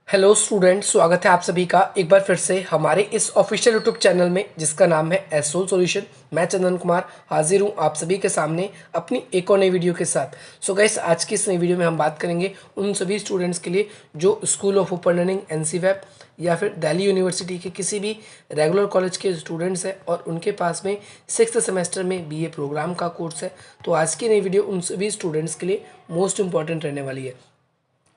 Hello students, स्वागत है आप सभी का एक बार फिर से हमारे इस ऑफिशियल यूट्यूब चैनल में जिसका नाम है एसोल सॉल्यूशन। मैं चंदन कुमार हाजिर हूँ आप सभी के सामने अपनी एक और नई वीडियो के साथ। सो गाइस, आज की इस नई वीडियो में हम बात करेंगे उन सभी स्टूडेंट्स के लिए जो स्कूल ऑफ ओपन लर्निंग एनसीवैप या फिर दिल्ली यूनिवर्सिटी के किसी भी रेगुलर कॉलेज के स्टूडेंट्स हैं और उनके पास में 6th सेमेस्टर में बीए प्रोग्राम का कोर्स है। तो आज की नई वीडियो उन सभी स्टूडेंट्स के लिए मोस्ट इंपॉर्टेंट रहने वाली है।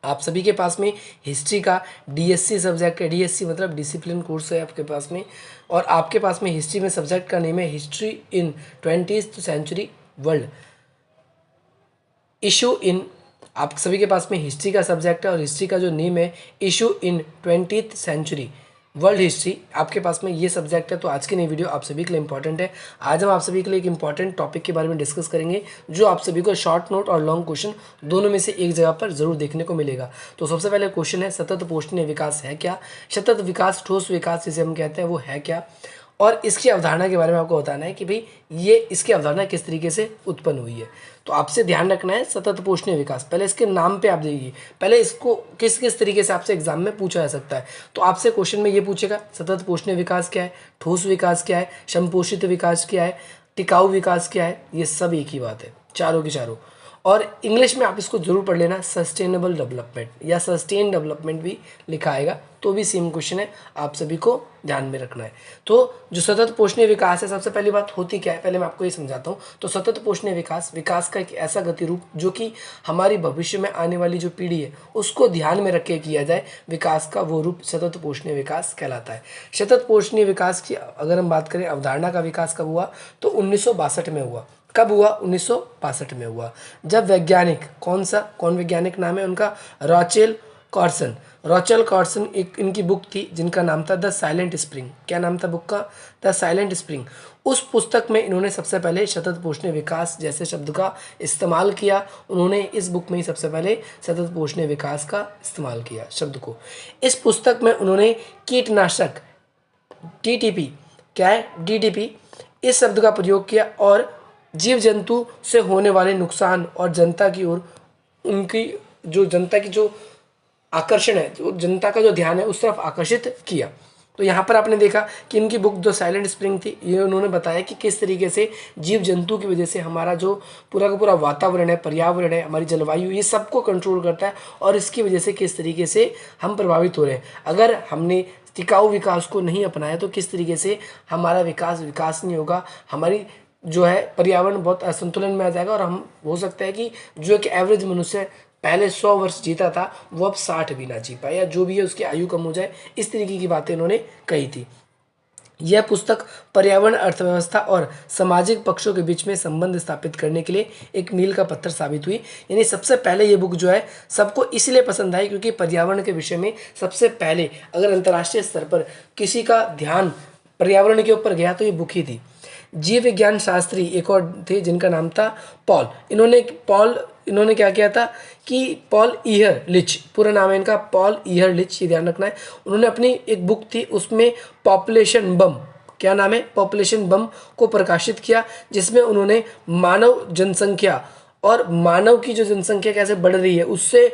आप सभी के पास में हिस्ट्री का डीएससी सब्जेक्ट है। डीएससी मतलब डिसिप्लिन कोर्स है आपके पास में, और आपके पास में हिस्ट्री में सब्जेक्ट का नेम है history in 20th century world issue in. आप सभी के पास में हिस्ट्री का सब्जेक्ट है और हिस्ट्री का जो नेम है issue in 20th century world history, आपके पास में ये सब्जेक्ट है। तो आज की नई वीडियो आप सभी के लिए इंपॉर्टेंट है। आज हम आप सभी के लिए एक इंपॉर्टेंट टॉपिक के बारे में डिस्कस करेंगे जो आप सभी को शॉर्ट नोट और लॉन्ग क्वेश्चन दोनों में से एक जगह पर जरूर देखने को मिलेगा। तो सबसे पहले क्वेश्चन है, सतत पोषणीय विकास है क्या? सतत विकास, ठोस विकास जिसे हम कहते हैं, वो है क्या? और इसकी अवधारणा के बारे में आपको बताना है कि भाई ये इसकी अवधारणा किस तरीके से उत्पन्न हुई है। तो आपसे ध्यान रखना है सतत पोषणीय विकास, पहले इसके नाम पे आप देखिए, पहले इसको किस किस तरीके से आपसे एग्जाम में पूछा जा सकता है। तो आपसे क्वेश्चन में ये पूछेगा सतत पोषणीय विकास क्या है, ठोस विकास क्या है, संपोषित विकास क्या है, टिकाऊ विकास क्या है। ये सब एक ही बात है, चारों की चारों। और इंग्लिश में आप इसको जरूर पढ़ लेना, सस्टेनेबल डेवलपमेंट या सस्टेन डेवलपमेंट भी लिखा आएगा, तो भी सेम क्वेश्चन है, आप सभी को ध्यान में रखना है। तो जो सतत पोषणीय विकास है, सबसे पहली बात होती क्या है, पहले मैं आपको ये समझाता हूँ। तो सतत पोषणीय विकास, विकास का एक ऐसा गतिरूप जो कि हमारी भविष्य में आने वाली जो पीढ़ी है उसको ध्यान में रख के किया जाए, विकास का वो रूप सतत पोषणीय विकास कहलाता है। सतत पोषणीय विकास की अगर हम बात करें, अवधारणा का विकास कब हुआ, तो 1962 में हुआ। कब हुआ? 1962 में हुआ, जब वैज्ञानिक, कौन वैज्ञानिक नाम है उनका, रॉचेल कॉर्सन। रॉचेल कॉर्सन, एक इनकी बुक थी जिनका नाम था द साइलेंट स्प्रिंग। क्या नाम था बुक का? The silent spring. उस पुस्तक में इन्होंने सबसे पहले सतत पोषणीय विकास जैसे शब्द का इस्तेमाल किया। उन्होंने इस बुक में ही सबसे पहले सतत पोषणीय विकास का इस्तेमाल किया शब्द को। इस पुस्तक में उन्होंने कीटनाशक टीटीपी, क्या है, डीटीपी, इस शब्द का प्रयोग किया और जीव जंतु से होने वाले नुकसान और जनता की ओर उनकी जो जनता की जो आकर्षण है, जो जनता का जो ध्यान है उस तरफ आकर्षित किया। तो यहाँ पर आपने देखा कि इनकी बुक जो साइलेंट स्प्रिंग थी, ये उन्होंने बताया कि किस तरीके से जीव जंतु की वजह से हमारा जो पूरा का पूरा वातावरण है, पर्यावरण है, हमारी जलवायु, ये सबको कंट्रोल करता है और इसकी वजह से किस तरीके से हम प्रभावित हो रहे हैं। अगर हमने टिकाऊ विकास को नहीं अपनाया तो किस तरीके से हमारा विकास नहीं होगा, हमारी जो है पर्यावरण बहुत असंतुलन में आ जाएगा और हम, हो सकता है कि जो एक एवरेज मनुष्य पहले 100 वर्ष जीता था वो अब 60 भी ना जी पाए, या जो भी है उसकी आयु कम हो जाए। इस तरीके की बातें इन्होंने कही थी। यह पुस्तक पर्यावरण, अर्थव्यवस्था और सामाजिक पक्षों के बीच में संबंध स्थापित करने के लिए एक मील का पत्थर साबित हुई। यानी सबसे पहले ये बुक जो है सबको इसलिए पसंद आई क्योंकि पर्यावरण के विषय में सबसे पहले अगर अंतर्राष्ट्रीय स्तर पर किसी का ध्यान पर्यावरण के ऊपर गया तो ये बुक ही थी। जीव विज्ञान शास्त्री एक और थे जिनका नाम था पॉल। इन्होंने क्या किया था कि पॉल ईहरलिच, पूरा नाम है इनका पॉल ईहरलिच, ये ध्यान रखना है। उन्होंने अपनी एक बुक थी उसमें पॉपुलेशन बम, क्या नाम है, पॉपुलेशन बम को प्रकाशित किया, जिसमें उन्होंने मानव जनसंख्या और मानव की जो जनसंख्या कैसे बढ़ रही है उससे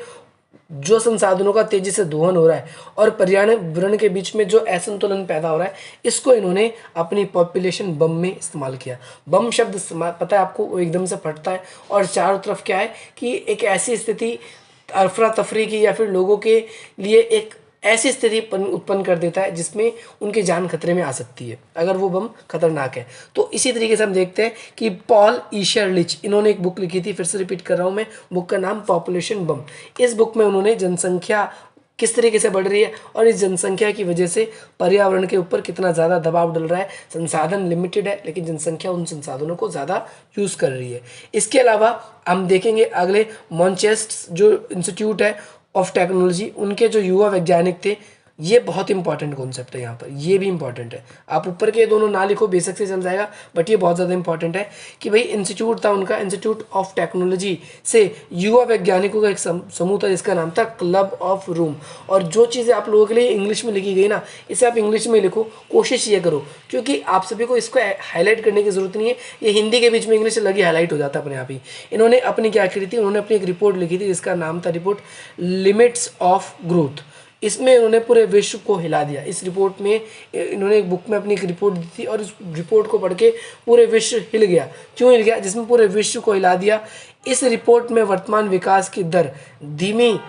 जो संसाधनों का तेजी से दोहन हो रहा है और पर्यावरण के बीच में जो असंतुलन पैदा हो रहा है, इसको इन्होंने अपनी पॉपुलेशन बम में इस्तेमाल किया। बम शब्द पता है आपको, वो एकदम से फटता है और चारों तरफ क्या है कि एक ऐसी स्थिति अफरा तफरी की या फिर लोगों के लिए एक ऐसी स्थिति उत्पन्न कर देता है जिसमें उनकी जान खतरे में आ सकती है अगर वो बम खतरनाक है। तो इसी तरीके से हम देखते हैं कि पॉल ईशरलिच, इन्होंने एक बुक लिखी थी, फिर से रिपीट कर रहा हूँ मैं, बुक का नाम पॉपुलेशन बम। इस बुक में उन्होंने जनसंख्या किस तरीके से बढ़ रही है और इस जनसंख्या की वजह से पर्यावरण के ऊपर कितना ज़्यादा दबाव डल रहा है। संसाधन लिमिटेड है लेकिन जनसंख्या उन संसाधनों को ज़्यादा यूज़ कर रही है। इसके अलावा हम देखेंगे अगले, मॉन्चेस्ट जो इंस्टीट्यूट है ऑफ टेक्नोलॉजी, उनके जो युवा वैज्ञानिक थे, ये बहुत इंपॉर्टेंट कॉन्सेप्ट है यहाँ पर, ये भी इंपॉर्टेंट है। आप ऊपर के दोनों ना लिखो, बेसिक से चल जाएगा, बट ये बहुत ज़्यादा इंपॉर्टेंट है कि भाई इंस्टीट्यूट था उनका, इंस्टीट्यूट ऑफ टेक्नोलॉजी से युवा वैज्ञानिकों का एक समूह था जिसका नाम था क्लब ऑफ रूम। और जो चीज़ें आप लोगों के लिए इंग्लिश में लिखी गई ना, इसे आप इंग्लिश में लिखो, कोशिश ये करो, क्योंकि आप सभी को इसको हाईलाइट करने की ज़रूरत नहीं है, ये हिंदी के बीच में इंग्लिश लगी हाईलाइट हो जाता है अपने आप ही। इन्होंने अपनी क्या करी थी, उन्होंने अपनी एक रिपोर्ट लिखी थी जिसका नाम था रिपोर्ट लिमिट्स ऑफ ग्रोथ। इसमें इन्होंने पूरे विश्व को हिला दिया। इस रिपोर्ट में इन्होंने एक बुक में अपनी एक रिपोर्ट दी थी और इस रिपोर्ट को पढ़ के पूरे विश्व हिल गया। क्यों हिल गया? जिसमें पूरे विश्व को हिला दिया। इस रिपोर्ट में वर्तमान विकास की दर धीमी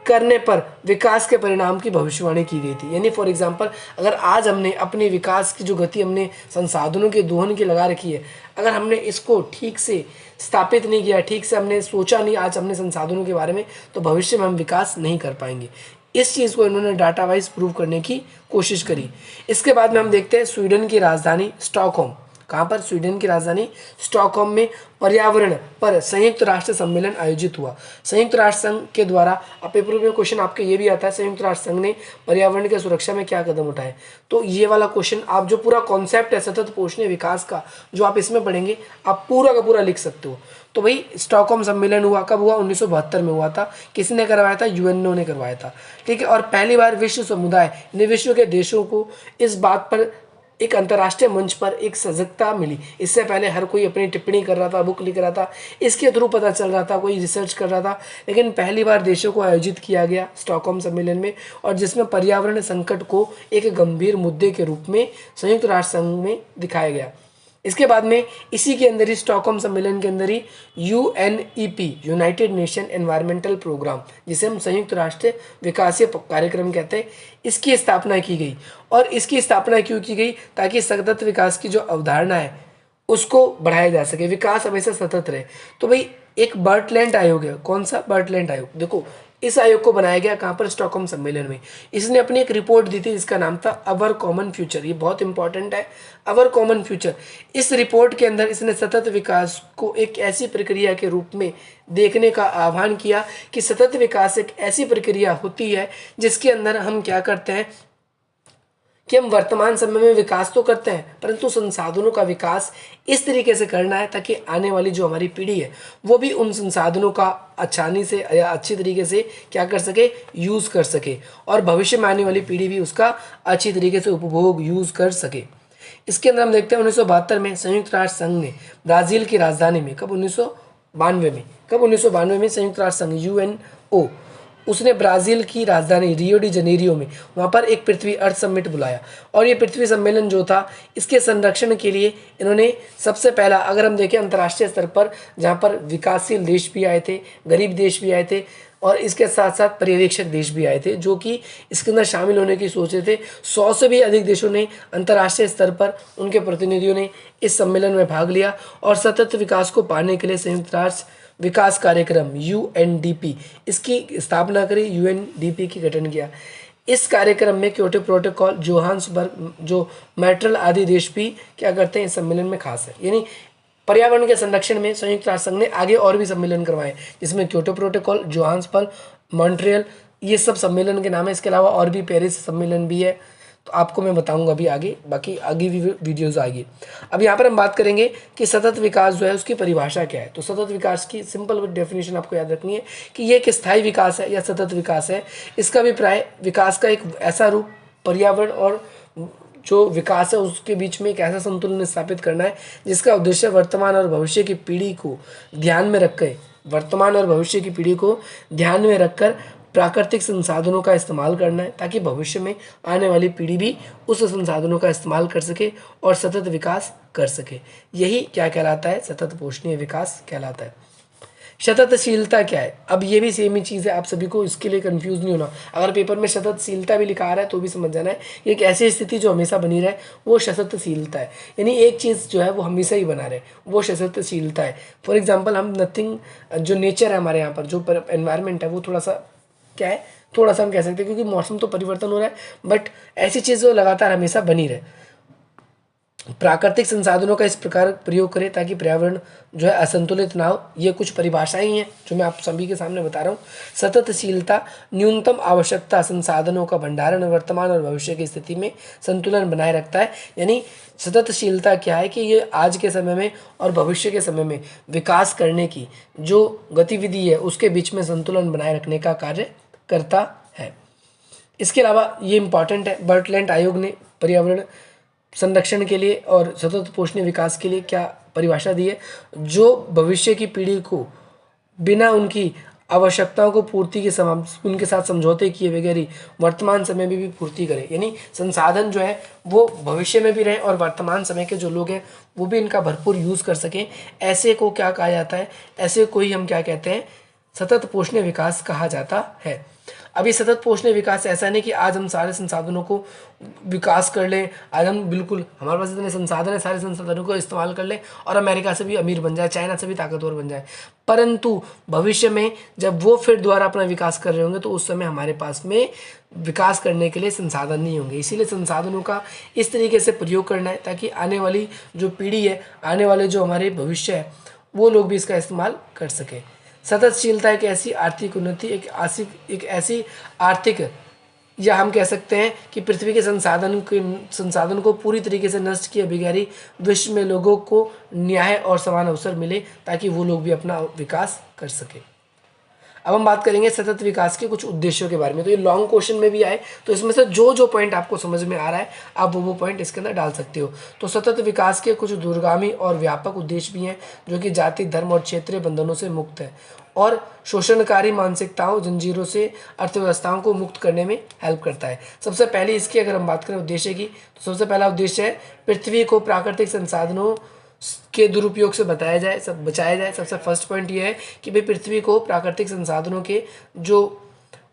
करने पर विकास के परिणाम की भविष्यवाणी की गई थी। यानी फॉर एग्जांपल, अगर आज हमने अपने विकास की जो गति हमने संसाधनों के दोहन की लगा रखी है, अगर हमने इसको ठीक से स्थापित नहीं किया, ठीक से हमने सोचा नहीं आज हमने संसाधनों के बारे में, तो भविष्य में हम विकास नहीं कर पाएंगे। इस चीज़ को इन्होंने डाटा वाइज प्रूव करने की कोशिश करी। इसके बाद में हम देखते हैं स्वीडन की राजधानी स्टॉकहोम। कहाँ पर? स्वीडन की राजधानी स्टॉकहोम में पर्यावरण पर संयुक्त राष्ट्र सम्मेलन आयोजित हुआ। संयुक्त राष्ट्र संघ के द्वारा, अब पेपर में क्वेश्चन आपके ये भी आता है, संयुक्त राष्ट्र संघ ने पर्यावरण की सुरक्षा में क्या कदम उठाए। तो ये वाला क्वेश्चन आप जो पूरा कॉन्सेप्ट है सतत पोषणीय विकास का, जो आप इसमें पढ़ेंगे, आप पूरा का पूरा लिख सकते हो। तो भाई स्टॉकहोम सम्मेलन हुआ कब हुआ? 1972 में हुआ था। किसने करवाया था? यूएनओ ने करवाया था। ठीक है। और पहली बार विश्व समुदाय ने, विश्व के देशों को इस बात पर एक अंतर्राष्ट्रीय मंच पर एक सजगता मिली। इससे पहले हर कोई अपनी टिप्पणी कर रहा था, बुक लिख रहा था, इसके थ्रू पता चल रहा था, कोई रिसर्च कर रहा था, लेकिन पहली बार देशों को आयोजित किया गया स्टॉकहोम सम्मेलन में, और जिसमें पर्यावरण संकट को एक गंभीर मुद्दे के रूप में संयुक्त राष्ट्र संघ में दिखाया गया। इसके बाद में इसी के अंदर ही स्टॉकहोम सम्मेलन के अंदर ही UNEP, United Nation Environmental Programme, जिसे हम संयुक्त राष्ट्र विकासीय कार्यक्रम कहते हैं, इसकी स्थापना की गई। और इसकी स्थापना क्यों की गई? ताकि सतत विकास की जो अवधारणा है उसको बढ़ाया जा सके, विकास हमेशा सतत रहे। तो भाई एक बर्टलैंड आयोग है। कौन सा? बर्टलैंड आयोग। देखो, इस आयोग को बनाया गया कहाँ पर? स्टॉकहोम सम्मेलन में। इसने अपनी एक रिपोर्ट दी थी जिसका नाम था अवर कॉमन फ्यूचर। ये बहुत इंपॉर्टेंट है, अवर कॉमन फ्यूचर। इस रिपोर्ट के अंदर इसने सतत विकास को एक ऐसी प्रक्रिया के रूप में देखने का आह्वान किया कि सतत विकास एक ऐसी प्रक्रिया होती है जिसके अंदर हम क्या करते हैं कि हम वर्तमान समय में विकास तो करते हैं, परंतु संसाधनों का विकास इस तरीके से करना है ताकि आने वाली जो हमारी पीढ़ी है वो भी उन संसाधनों का आसानी से या अच्छी तरीके से क्या कर सके? यूज़ कर सके, और भविष्य में आने वाली पीढ़ी भी उसका अच्छी तरीके से उपभोग यूज़ कर सके। इसके अंदर हम देखते हैं 1972 में संयुक्त राष्ट्र संघ ने ब्राज़ील की राजधानी में, कब? 1992 में। कब? 1992 में संयुक्त राष्ट्र संघ यूएनओ, उसने ब्राज़ील की राजधानी रियो डी जनेरियो में वहाँ पर एक पृथ्वी अर्थ समिट बुलाया। और ये पृथ्वी सम्मेलन जो था, इसके संरक्षण के लिए इन्होंने सबसे पहला, अगर हम देखें अंतर्राष्ट्रीय स्तर पर, जहाँ पर विकासशील देश भी आए थे, गरीब देश भी आए थे, और इसके साथ साथ पर्यवेक्षक देश भी आए थे, जो कि इसके अंदर शामिल होने की सोच रहे थे। 100 से भी अधिक देशों ने अंतर्राष्ट्रीय स्तर पर, उनके प्रतिनिधियों ने इस सम्मेलन में भाग लिया। और सतत विकास को पाने के लिए संयुक्त राष्ट्र विकास कार्यक्रम यूएनडीपी, इसकी स्थापना करी, यूएनडीपी की गठन किया। इस कार्यक्रम में क्योटो प्रोटोकॉल, जोहान्सबर्ग, जो मैट्रल आदि देश भी क्या करते हैं? इस सम्मेलन में खास है। यानी पर्यावरण के संरक्षण में संयुक्त राष्ट्र संघ ने आगे और भी सम्मेलन करवाए, जिसमें क्योटो प्रोटोकॉल, जोहान्सबर्ग, मॉन्ट्रियल, ये सब सम्मेलन के नाम है। इसके अलावा और भी पेरिस सम्मेलन भी है, तो आपको मैं बताऊंगा अभी आगे, बाकी आगे भी वीडियोस आएगी। अब यहाँ पर हम बात करेंगे कि सतत विकास जो है उसकी परिभाषा क्या है। तो सतत विकास की सिंपल डेफिनेशन आपको याद रखनी है कि ये एक स्थायी विकास है या सतत विकास है। इसका अभिप्राय विकास का एक ऐसा रूप, पर्यावरण और जो विकास है उसके बीच में एक ऐसा संतुलन स्थापित करना है जिसका उद्देश्य वर्तमान और भविष्य की पीढ़ी को ध्यान में रखकर, वर्तमान और भविष्य की पीढ़ी को ध्यान में रखकर प्राकृतिक संसाधनों का इस्तेमाल करना है, ताकि भविष्य में आने वाली पीढ़ी भी उस संसाधनों का इस्तेमाल कर सके और सतत विकास कर सके। यही क्या कहलाता है? सतत पोषणीय विकास कहलाता है। सततशीलता क्या है? अब ये भी सेम ही चीज़ है, आप सभी को इसके लिए कंफ्यूज नहीं होना। अगर पेपर में सततशीलता भी लिखा आ रहा है तो भी समझ जाना है, ये एक ऐसी स्थिति जो हमेशा बनी रहे, वो सततशीलता है। यानी एक चीज़ जो है वो हमेशा ही बना रहे, वो सततशीलता है। फॉर एग्जाम्पल, हम नथिंग, जो नेचर है हमारे यहाँ पर, जो एनवायरनमेंट है, वो थोड़ा सा क्या है, थोड़ा सा हम कह सकते हैं, क्योंकि मौसम तो परिवर्तन हो रहा है, बट ऐसी चीज़ जो लगातार हमेशा बनी रहे। प्राकृतिक संसाधनों का इस प्रकार प्रयोग करें ताकि पर्यावरण जो है असंतुलित ना हो। ये कुछ परिभाषाएं हैं जो मैं आप सभी के सामने बता रहा हूँ। सततशीलता न्यूनतम आवश्यकता संसाधनों का भंडारण वर्तमान और भविष्य की स्थिति में संतुलन बनाए रखता है। यानी सततशीलता क्या है कि ये आज के समय में और भविष्य के समय में विकास करने की जो गतिविधि है उसके बीच में संतुलन बनाए रखने का कार्य करता है। इसके अलावा ये इम्पॉर्टेंट है, बर्टलैंड आयोग ने पर्यावरण संरक्षण के लिए और सतत पोषणीय विकास के लिए क्या परिभाषा दी है? जो भविष्य की पीढ़ी को बिना उनकी आवश्यकताओं को पूर्ति के उनके साथ समझौते किए बगैर ही वर्तमान समय में भी पूर्ति करें। यानी संसाधन जो है वो भविष्य में भी रहे और वर्तमान समय के जो लोग हैं वो भी इनका भरपूर यूज़ कर सकें। ऐसे को क्या कहा जाता है? ऐसे को ही हम क्या कहते हैं? सतत पोषणीय विकास कहा जाता है। अभी सतत पोषणीय विकास ऐसा नहीं कि आज हम सारे संसाधनों को विकास कर लें, आज हम बिल्कुल हमारे पास इतने संसाधन है, सारे संसाधनों को इस्तेमाल कर लें और अमेरिका से भी अमीर बन जाए, चाइना से भी ताकतवर बन जाए। परंतु भविष्य में जब वो फिर दोबारा अपना विकास कर रहे होंगे तो उस समय हमारे पास में विकास करने के लिए संसाधन नहीं होंगे। इसीलिए संसाधनों का इस तरीके से प्रयोग करना है ताकि आने वाली जो पीढ़ी है, आने वाले जो हमारे भविष्य है, वो लोग भी इसका इस्तेमाल कर सकें। सततशीलता एक ऐसी आर्थिक उन्नति, एक ऐसी आर्थिक, या हम कह सकते हैं कि पृथ्वी के संसाधन को पूरी तरीके से नष्ट किए बगैर ही विश्व में लोगों को न्याय और समान अवसर मिले ताकि वो लोग भी अपना विकास कर सके। अब हम बात करेंगे सतत विकास के कुछ उद्देश्यों के बारे में। तो ये लॉन्ग क्वेश्चन में भी आए तो इसमें से जो जो पॉइंट आपको समझ में आ रहा है आप वो पॉइंट इसके अंदर डाल सकते हो। तो सतत विकास के कुछ दूरगामी और व्यापक उद्देश्य भी हैं जो कि जाति, धर्म और क्षेत्रीय बंधनों से मुक्त है और शोषणकारी मानसिकताओं, जंजीरों से अर्थव्यवस्थाओं को मुक्त करने में हेल्प करता है। सबसे पहले इसकी अगर हम बात करें उद्देश्य की, तो सबसे पहला उद्देश्य है पृथ्वी को प्राकृतिक संसाधनों के दुरुपयोग से बचाया जाए। सबसे फर्स्ट पॉइंट ये है कि भाई पृथ्वी को प्राकृतिक संसाधनों के जो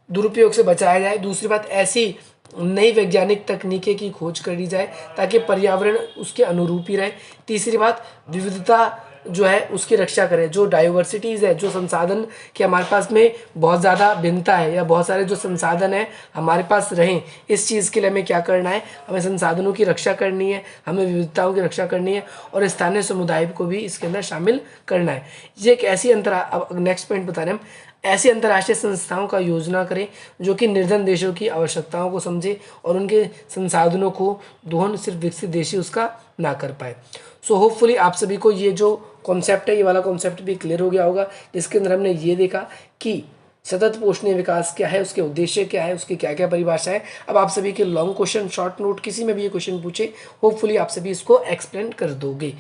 दुरुपयोग से बचाया जाए। दूसरी बात, ऐसी नई वैज्ञानिक तकनीकें की खोज करी जाए ताकि पर्यावरण उसके अनुरूप ही रहे। तीसरी बात, विविधता जो है उसकी रक्षा करें। जो डाइवर्सिटीज़ है, जो संसाधन के हमारे पास में बहुत ज़्यादा भिन्नता है या बहुत सारे जो संसाधन है हमारे पास रहें, इस चीज़ के लिए हमें क्या करना है? हमें संसाधनों की रक्षा करनी है, हमें विविधताओं की रक्षा करनी है और स्थानीय समुदाय को भी इसके अंदर शामिल करना है। ये एक ऐसी अब नेक्स्ट पॉइंट बता रहे हैं हम, ऐसी अंतर्राष्ट्रीय संस्थाओं का योजना करें जो कि निर्धन देशों की आवश्यकताओं को समझे और उनके संसाधनों को दोहन सिर्फ विकसित देश ही उसका ना कर पाए। सो होपफुली आप सभी को ये जो कॉन्सेप्ट है, ये वाला कॉन्सेप्ट भी क्लियर हो गया होगा, जिसके अंदर हमने ये देखा कि सतत पोषणीय विकास क्या है, उसके उद्देश्य क्या है, उसकी क्या क्या परिभाषा है। अब आप सभी के लॉन्ग क्वेश्चन, शॉर्ट नोट, किसी में भी ये क्वेश्चन पूछे, होपफुली आप सभी इसको एक्सप्लेन कर दोगे।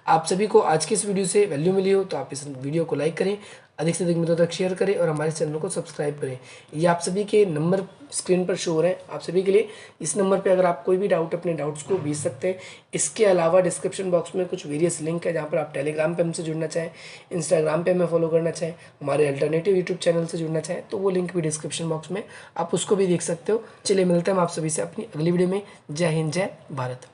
आप सभी को आज की इस वीडियो से वैल्यू मिली हो तो आप इस वीडियो को लाइक करें, अधिक से अधिक मित्रों तक शेयर करें और हमारे चैनल को सब्सक्राइब करें। ये आप सभी के नंबर स्क्रीन पर शो हो रहे हैं, आप सभी के लिए इस नंबर पे अगर आप कोई भी डाउट, अपने डाउट्स को भेज सकते हैं। इसके अलावा डिस्क्रिप्शन बॉक्स में कुछ वेरियस लिंक है जहाँ पर आप टेलीग्राम पे हमसे जुड़ना चाहें, इंस्टाग्राम पे हमें फॉलो करना चाहें, हमारे अल्टरनेटिव यूट्यूब चैनल से जुड़ना चाहें तो वो लिंक भी डिस्क्रिप्शन बॉक्स में, आप उसको भी देख सकते हो। चलिए मिलते हैं हम आप सभी से अपनी अगली वीडियो में। जय हिंद, जय भारत।